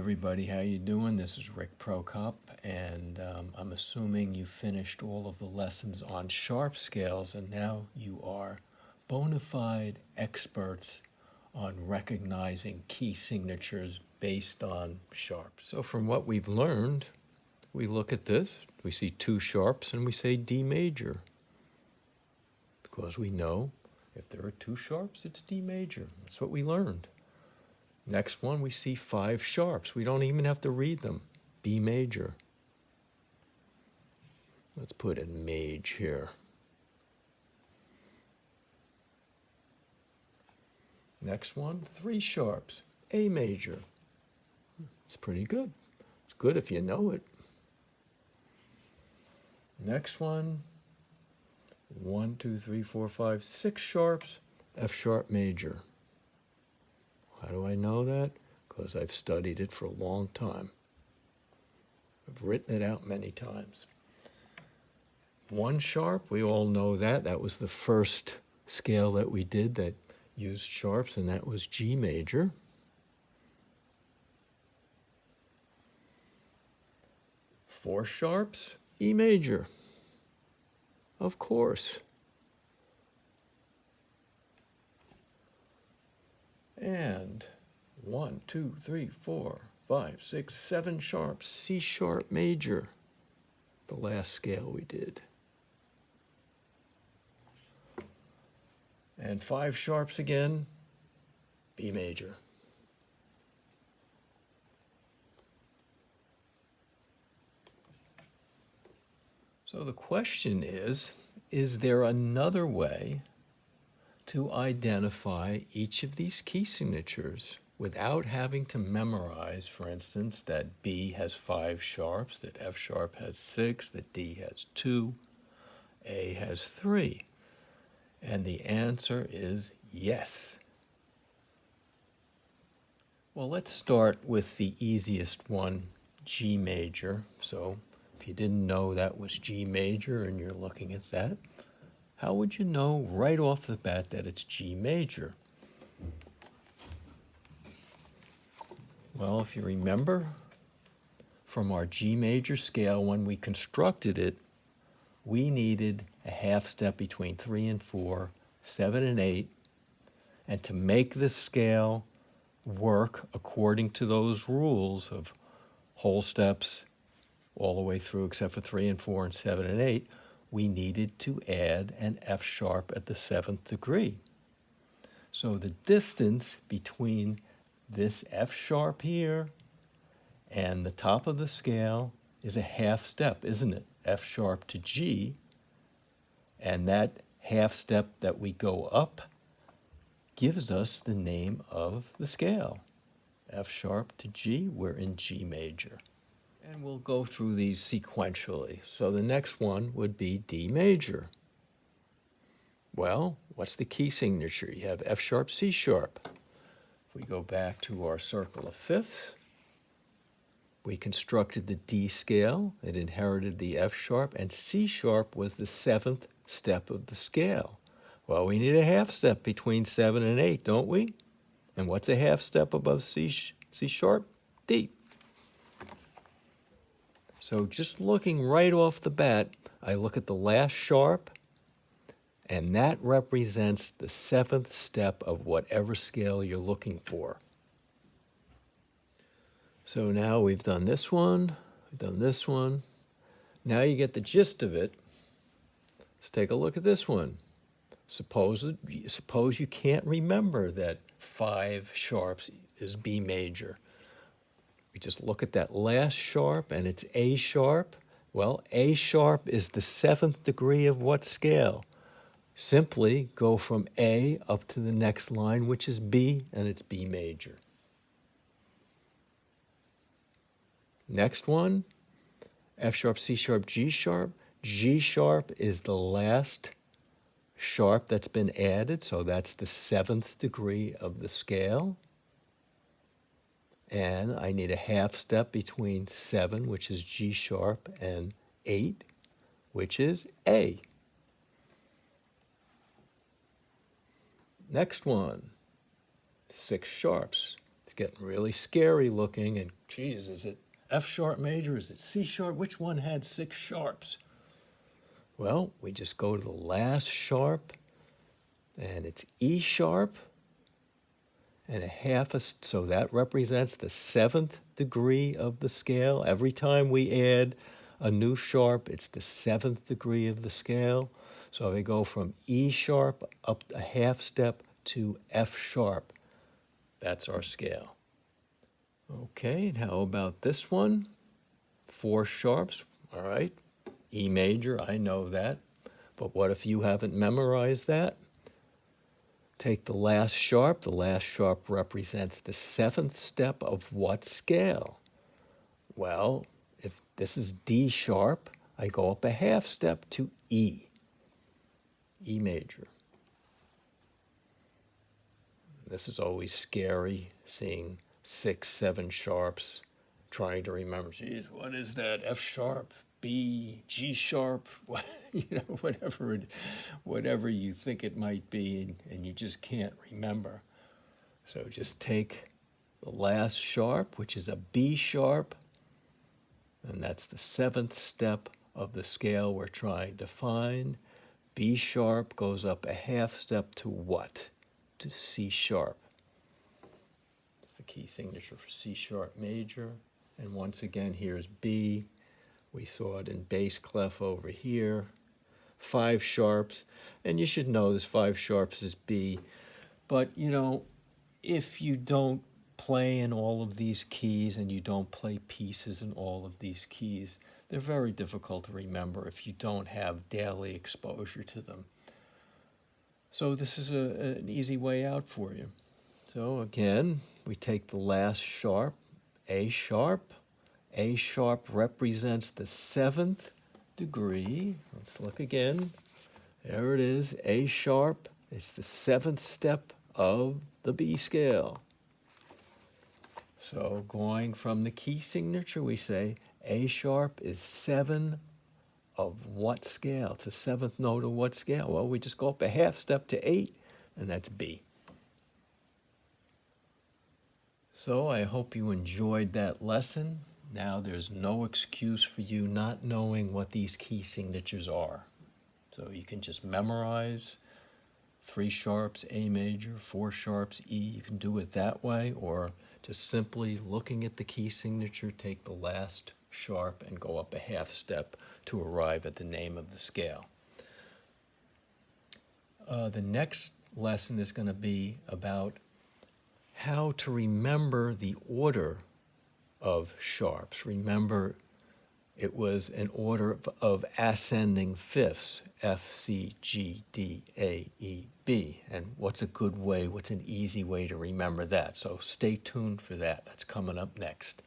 everybody, how you doing? This is Rick Prokop, and I'm assuming you finished all of the lessons on sharp scales, and now you are bona fide experts on recognizing key signatures based on sharps. So from what we've learned, we look at this, we see two sharps, and we say D major, because we know if there are two sharps, it's D major. That's what we learned. Next one, we see five sharps. We don't even have to read them. B major. Let's put a maj here. Next one, three sharps. A major. It's pretty good. It's good if you know it. Next one, 1, 2, 3, 4, 5, 6 sharps. F sharp major. How do I know that? Because I've studied it for a long time. I've written it out many times. One sharp, we all know that. That was the first scale that we did that used sharps, and that was G major. Four sharps, E major. Of course. And 1, 2, 3, 4, 5, 6, 7 sharps, C sharp major, the last scale we did. And 5 sharps again, B major. So the question is there another way to identify each of these key signatures without having to memorize, for instance, that B has 5 sharps, that F sharp has 6, that D has 2, A has 3? And the answer is yes. Well, let's start with the easiest one, G major. So if you didn't know that was G major and you're looking at that, how would you know right off the bat that it's G major? Well, if you remember from our G major scale, when we constructed it, we needed a half step between 3 and 4, 7 and 8, and to make this scale work according to those rules of whole steps all the way through except for 3 and 4 and 7 and 8, we needed to add an F sharp at the 7th degree. So the distance between this F sharp here and the top of the scale is a half step, isn't it? F sharp to G, and that half step that we go up gives us the name of the scale. F sharp to G, we're in G major. And we'll go through these sequentially. So the next one would be D major. Well, what's the key signature? You have F sharp, C sharp. If we go back to our circle of fifths, we constructed the D scale. It inherited the F sharp, and C sharp was the 7th step of the scale. Well, we need a half step between 7 and 8, don't we? And what's a half step above C sharp? D. So just looking right off the bat, I look at the last sharp, and that represents the 7th step of whatever scale you're looking for. So now we've done this one, we've done this one. Now you get the gist of it. Let's take a look at this one. Suppose you can't remember that 5 sharps is B major. We just look at that last sharp, and it's A sharp. Well, A sharp is the 7th degree of what scale? Simply go from A up to the next line, which is B, and it's B major. Next one, F sharp, C sharp, G sharp. G sharp is the last sharp that's been added, so that's the 7th degree of the scale. And I need a half step between 7, which is G sharp, and 8, which is A. Next one, 6 sharps. It's getting really scary looking, and geez, is it F sharp major? Is it C sharp? Which one had 6 sharps? Well, we just go to the last sharp, and it's E sharp, and a half a, so that represents the 7th degree of the scale. Every time we add a new sharp, it's the 7th degree of the scale. So we go from E sharp up a half step to F sharp. That's our scale. Okay, and how about this one? 4 sharps, all right. E major, I know that. But what if you haven't memorized that? Take the last sharp. The last sharp represents the 7th step of what scale? Well, if this is D sharp, I go up a half step to E, E major. This is always scary, seeing 6, 7 sharps, trying to remember, geez, what is that? F sharp, B, G sharp, whatever you think it might be, and you just can't remember. So just take the last sharp, which is a B sharp, and that's the 7th step of the scale we're trying to find. B sharp goes up a half step to what? To C sharp. It's the key signature for C sharp major. And once again, here's B. We saw it in bass clef over here. 5 sharps, and you should know this 5 sharps is B. But, if you don't play in all of these keys and you don't play pieces in all of these keys, they're very difficult to remember if you don't have daily exposure to them. So this is an easy way out for you. So again, we take the last sharp, A sharp. A sharp represents the 7th degree. Let's look again. There it is, A sharp. It's the 7th step of the B scale. So going from the key signature, we say A sharp is 7 of what scale? It's the 7th note of what scale? Well, we just go up a half step to 8, and that's B. So I hope you enjoyed that lesson. Now there's no excuse for you not knowing what these key signatures are. So you can just memorize 3 sharps, A major, 4 sharps, E. You can do it that way, or just simply looking at the key signature, take the last sharp and go up a half step to arrive at the name of the scale. The next lesson is going to be about how to remember the order of sharps. Remember, it was an order of ascending fifths, F, C, G, D, A, E, B. And what's an easy way to remember that? So stay tuned for that. That's coming up next.